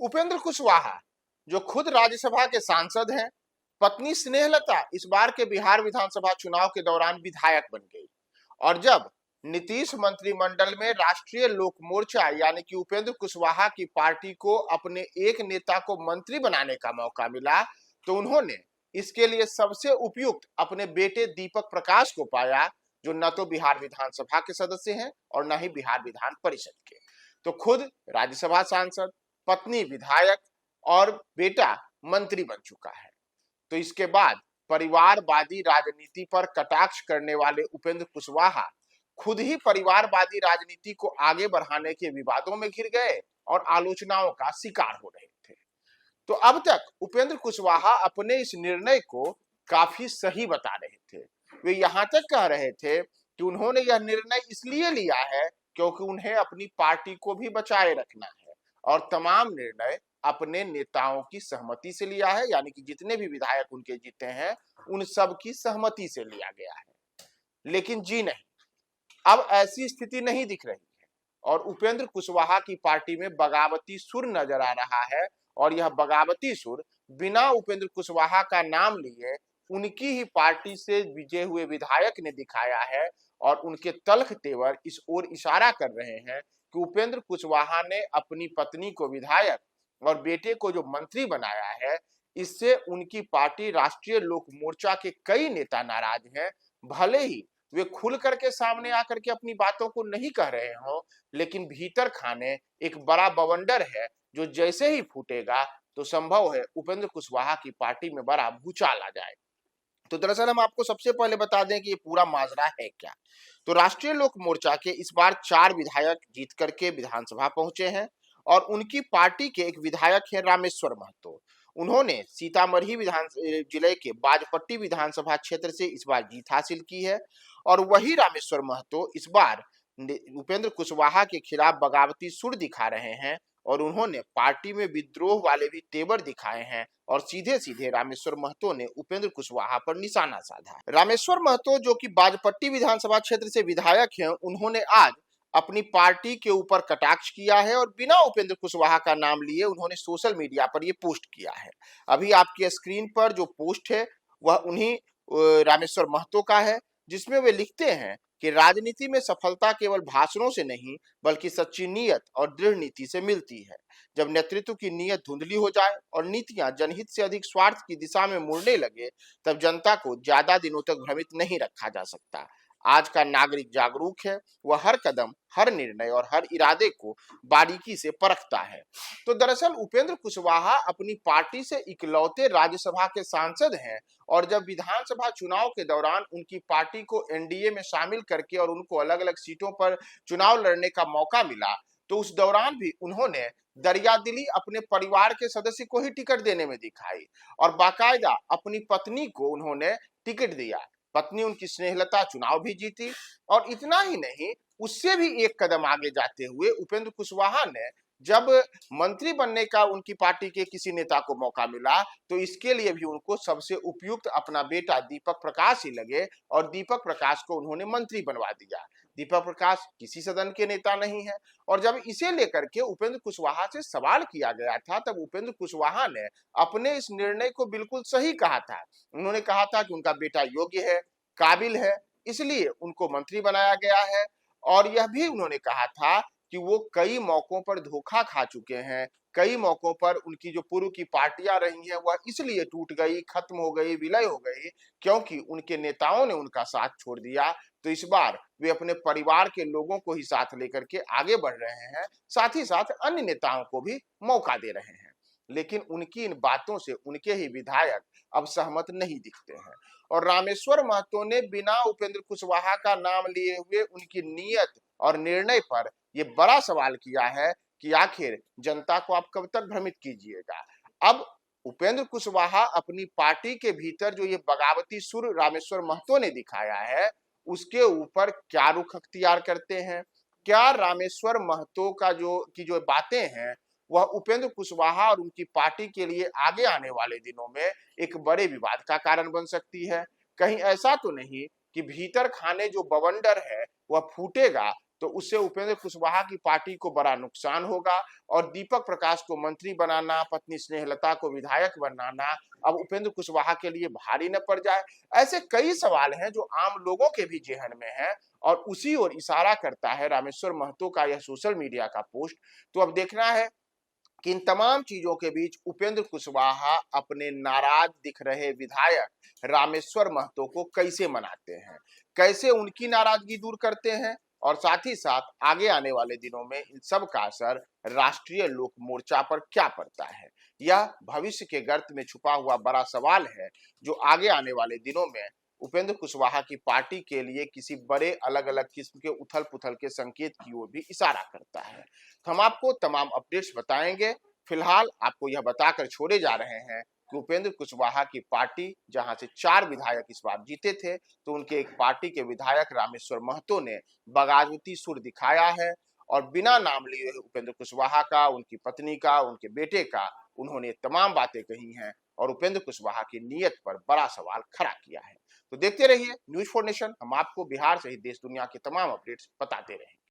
उपेंद्र कुशवाहा जो खुद राज्यसभा के सांसद हैं, पत्नी स्नेहलता इस बार के बिहार विधानसभा चुनाव के दौरान विधायक बन गई। और जब नीतीश मंत्रिमंडल में राष्ट्रीय लोक मोर्चा यानी कि उपेंद्र कुशवाहा की पार्टी को अपने एक नेता को मंत्री बनाने का मौका मिला, तो उन्होंने इसके लिए सबसे उपयुक्त अपने बेटे दीपक प्रकाश को पाया, जो न तो बिहार विधानसभा के सदस्य हैं और न ही बिहार विधान परिषद के। तो खुद राज्यसभा सांसद, पत्नी विधायक और बेटा मंत्री बन चुका है। तो इसके बाद परिवारवादी राजनीति पर कटाक्ष करने वाले उपेंद्र कुशवाहा खुद ही परिवारवादी राजनीति को आगे बढ़ाने के विवादों में घिर गए और आलोचनाओं का शिकार हो रहे थे। तो अब तक उपेंद्र कुशवाहा अपने इस निर्णय को काफी सही बता रहे थे। वे यहां तक कह रहे थे कि उन्होंने यह निर्णय इसलिए लिया है क्योंकि उन्हें अपनी पार्टी को भी बचाए रखना है और तमाम निर्णय अपने नेताओं की सहमति से लिया है, यानी कि जितने भी विधायक उनके जीते हैं उन सब की सहमति से लिया गया है। लेकिन जी नहीं, अब ऐसी स्थिति नहीं दिख रही है और उपेंद्र कुशवाहा की पार्टी में बगावती सुर नजर आ रहा है। और यह बगावती सुर बिना उपेंद्र कुशवाहा का नाम लिए उनकी ही पार्टी से विजय हुए विधायक ने दिखाया है और उनके तल्ख तेवर इस ओर इशारा कर रहे हैं कि उपेंद्र कुशवाहा ने अपनी पत्नी को विधायक और बेटे को जो मंत्री बनाया है, इससे उनकी पार्टी राष्ट्रीय लोक मोर्चा के कई नेता नाराज हैं। भले ही वे खुल करके सामने आकर के अपनी बातों को नहीं कह रहे हों, लेकिन भीतर खाने एक बड़ा बवंडर है जो जैसे ही फूटेगा तो संभव है उपेंद्र कुशवाहा की पार्टी में बड़ा भूचाल आ जाए। तो दरअसल हम आपको सबसे पहले बता दें कि ये पूरा माजरा है क्या। तो राष्ट्रीय लोक मोर्चा के इस बार 4 विधायक जीत करके विधानसभा पहुंचे हैं और उनकी पार्टी के एक विधायक है रामेश्वर महतो। उन्होंने सीतामढ़ी जिले के बाजपट्टी विधानसभा क्षेत्र से इस बार जीत हासिल की है और वही रामेश्वर महतो इस बार उपेंद्र कुशवाहा के खिलाफ बगावती सुर दिखा रहे हैं और उन्होंने पार्टी में विद्रोह वाले भी तेवर दिखाए हैं और सीधे सीधे रामेश्वर महतो ने उपेंद्र कुशवाहा पर निशाना साधा। रामेश्वर महतो जो कि बाजपट्टी विधानसभा क्षेत्र से विधायक हैं, उन्होंने आज अपनी पार्टी के ऊपर कटाक्ष किया है और बिना उपेंद्र कुशवाहा का नाम लिए उन्होंने सोशल मीडिया पर यह पोस्ट किया है। अभी आपकी स्क्रीन पर जो पोस्ट है वह उन्हीं रामेश्वर महतो का है, जिसमें वे लिखते हैं कि राजनीति में सफलता केवल भाषणों से नहीं बल्कि सच्ची नीयत और दृढ़ नीति से मिलती है। जब नेतृत्व की नीयत धुंधली हो जाए और नीतियां जनहित से अधिक स्वार्थ की दिशा में मुड़ने लगे, तब जनता को ज्यादा दिनों तक भ्रमित नहीं रखा जा सकता। आज का नागरिक जागरूक है, वह हर कदम, हर निर्णय और हर इरादे को बारीकी से परखता है। तो दरअसल उपेंद्र कुशवाहा अपनी पार्टी से इकलौते राज्यसभा के सांसद हैं और जब विधानसभा चुनाव के दौरान उनकी पार्टी को एनडीए में शामिल करके और उनको अलग अलग सीटों पर चुनाव लड़ने का मौका मिला, तो उस दौरान भी उन्होंने दरियादिली अपने परिवार के सदस्य को ही टिकट देने में दिखाई और बाकायदा अपनी पत्नी को उन्होंने टिकट दिया। पत्नी उनकी स्नेहलता चुनाव भी जीती और इतना ही नहीं, उससे भी एक कदम आगे जाते हुए उपेंद्र कुशवाहा ने जब मंत्री बनने का उनकी पार्टी के किसी नेता को मौका मिला, तो इसके लिए भी उनको सबसे उपयुक्त अपना बेटा दीपक प्रकाश ही लगे और दीपक प्रकाश को उन्होंने मंत्री बनवा दिया। दीपक प्रकाश किसी सदन के नेता नहीं है और जब इसे लेकर के उपेंद्र कुशवाहा से सवाल किया गया था, तब उपेंद्र कुशवाहा ने अपने इस निर्णय को बिल्कुल सही कहा था। उन्होंने कहा था कि उनका बेटा योग्य है, काबिल है, इसलिए उनको मंत्री बनाया गया है और यह भी उन्होंने कहा था कि वो कई मौकों पर धोखा खा चुके हैं। कई मौकों पर उनकी जो पूर्व की पार्टियां रही हैं वह इसलिए टूट गई, खत्म हो गई, विलय हो गई क्योंकि उनके नेताओं ने उनका साथ छोड़ दिया। तो इस बार वे अपने परिवार के लोगों को ही साथ लेकर के आगे बढ़ रहे हैं, साथ ही साथ अन्य नेताओं को भी मौका दे रहे हैं। लेकिन उनकी इन बातों से उनके ही विधायक अब सहमत नहीं दिखते हैं और रामेश्वर महतो ने बिना उपेंद्र कुशवाहा का नाम लिए हुए उनकी नीयत और निर्णय पर यह बड़ा सवाल किया है कि आखिर जनता को आप कब तक भ्रमित कीजिएगा। अब उपेंद्र कुशवाहा अपनी पार्टी के भीतर जो ये बगावती सुर रामेश्वर महतो ने दिखाया है, उसके ऊपर क्या रुख अख्तियार करते हैं। क्या रामेश्वर महतो का जो बातें हैं वह उपेंद्र कुशवाहा और उनकी पार्टी के लिए आगे आने वाले दिनों में एक बड़े विवाद का कारण बन सकती है। कहीं ऐसा तो नहीं कि भीतर खाने जो बवंडर है वह फूटेगा तो उससे उपेंद्र कुशवाहा की पार्टी को बड़ा नुकसान होगा और दीपक प्रकाश को मंत्री बनाना, पत्नी स्नेहलता को विधायक बनाना अब उपेंद्र कुशवाहा के लिए भारी न पड़ जाए। ऐसे कई सवाल हैं जो आम लोगों के भी जेहन में है और उसी ओर इशारा करता है रामेश्वर महतो का यह सोशल मीडिया का पोस्ट। तो अब देखना है कि इन तमाम चीजों के बीच उपेंद्र कुशवाहा अपने नाराज दिख रहे विधायक रामेश्वर महतो को कैसे मनाते हैं, कैसे उनकी नाराजगी दूर करते हैं और साथ ही साथ आगे आने वाले दिनों में इन सब का असर राष्ट्रीय लोक मोर्चा पर क्या पड़ता है। यह भविष्य के गर्त में छुपा हुआ बड़ा सवाल है जो आगे आने वाले दिनों में उपेंद्र कुशवाहा की पार्टी के लिए किसी बड़े अलग अलग किस्म के उथल पुथल के संकेत की ओर भी इशारा करता है। तो हम आपको तमाम अपडेट्स बताएंगे। फिलहाल आपको यह बताकर छोड़े जा रहे हैं कि उपेंद्र कुशवाहा की पार्टी जहां से 4 विधायक इस बार जीते थे, तो उनके एक पार्टी के विधायक रामेश्वर महतो ने बगावती सुर दिखाया है और बिना नाम लिए उपेंद्र कुशवाहा का, उनकी पत्नी का, उनके बेटे का उन्होंने तमाम बातें कही हैं और उपेंद्र कुशवाहा की नीयत पर बड़ा सवाल खड़ा किया है। तो देखते रहिए न्यूज़4 नेशन। हम आपको बिहार सहित देश दुनिया के तमाम अपडेट्स बताते रहेंगे।